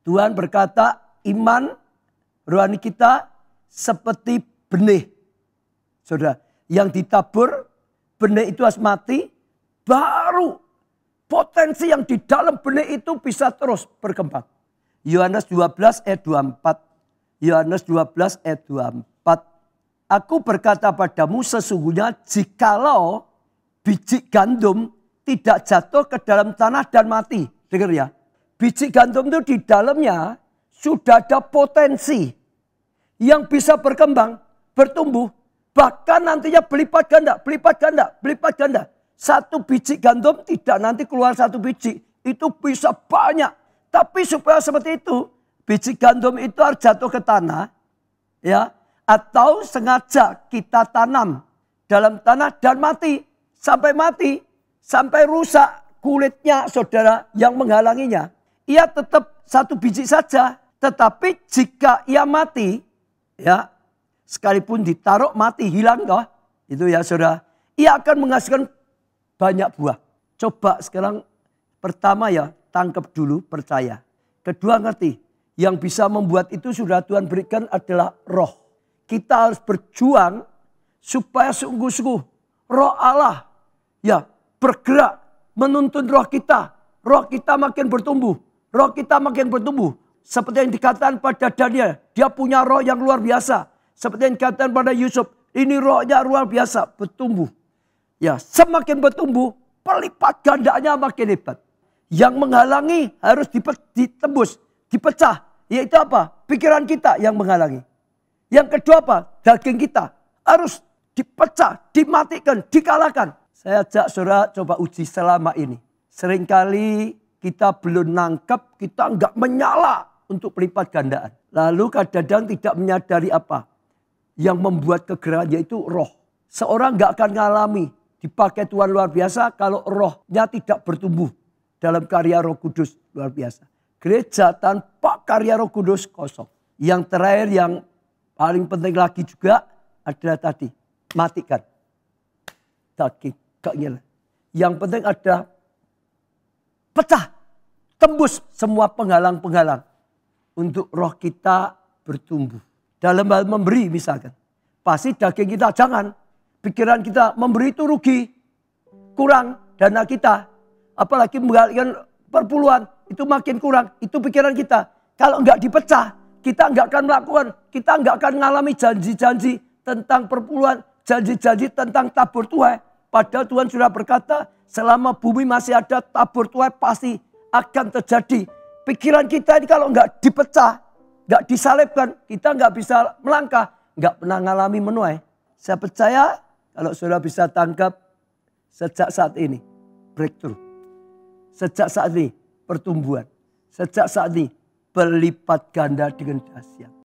Tuhan berkata iman rohani kita seperti benih. Saudara, yang ditabur benih itu harus mati, baru potensi yang di dalam benih itu bisa terus berkembang. Yohanes 12 ayat 24. Yohanes 12 ayat 24. Aku berkata padamu sesungguhnya jikalau biji gandum tidak jatuh ke dalam tanah dan mati. Dengar ya. Biji gandum itu di dalamnya sudah ada potensi yang bisa berkembang, bertumbuh. Bahkan nantinya berlipat ganda, berlipat ganda, berlipat ganda. Satu biji gandum tidak nanti keluar satu biji. Itu bisa banyak. Tapi supaya seperti itu, biji gandum itu harus jatuh ke tanah. Ya, atau sengaja kita tanam dalam tanah dan mati. Sampai rusak kulitnya saudara yang menghalanginya. Ia tetap satu biji saja. Tetapi jika ia mati, ya sekalipun ditaruh mati hilang toh. Itu ya saudara. Ia akan menghasilkan banyak buah. Coba sekarang pertama ya tangkap dulu percaya. Kedua ngerti. Yang bisa membuat itu sudah Tuhan berikan adalah roh. Kita harus berjuang supaya sungguh-sungguh roh Allah ya bergerak menuntun roh kita. Roh kita makin bertumbuh. Roh kita makin bertumbuh. Seperti yang dikatakan pada Daniel. Dia punya roh yang luar biasa. Seperti yang dikatakan pada Yusuf. Ini rohnya luar biasa. Bertumbuh. Ya, semakin bertumbuh. Pelipat gandanya makin hebat. Yang menghalangi harus ditembus. Dipecah. Yaitu apa? Pikiran kita yang menghalangi. Yang kedua apa? Daging kita. Harus dipecah. Dimatikan. Dikalahkan. Saya ajak saudara coba uji selama ini. Seringkali kita belum nangkep, kita enggak menyala untuk pelipat gandaan. Lalu kadang-kadang tidak menyadari apa yang membuat kegerahan yaitu roh. Seorang enggak akan ngalami dipakai Tuhan luar biasa kalau rohnya tidak bertumbuh dalam karya Roh Kudus luar biasa. Gereja tanpa karya Roh Kudus kosong. Yang terakhir yang paling penting lagi juga adalah tadi matikan daging keinginan. Yang penting ada pecah, tembus semua penghalang-penghalang untuk roh kita bertumbuh. Dalam hal memberi misalkan, pasti daging kita jangan, pikiran kita memberi itu rugi, kurang dana kita, apalagi mengalihkan perpuluhan itu makin kurang, itu pikiran kita. Kalau enggak dipecah, kita enggak akan melakukan, kita enggak akan mengalami janji-janji tentang perpuluhan, janji-janji tentang tabur tuai. Padahal Tuhan sudah berkata, selama bumi masih ada tabur tuai pasti akan terjadi. Pikiran kita ini kalau enggak dipecah, enggak disalibkan, kita enggak bisa melangkah, enggak pernah mengalami menuai. Saya percaya kalau saudara bisa tangkap sejak saat ini breakthrough. Sejak saat ini pertumbuhan. Sejak saat ini berlipat ganda dengan dahsyat.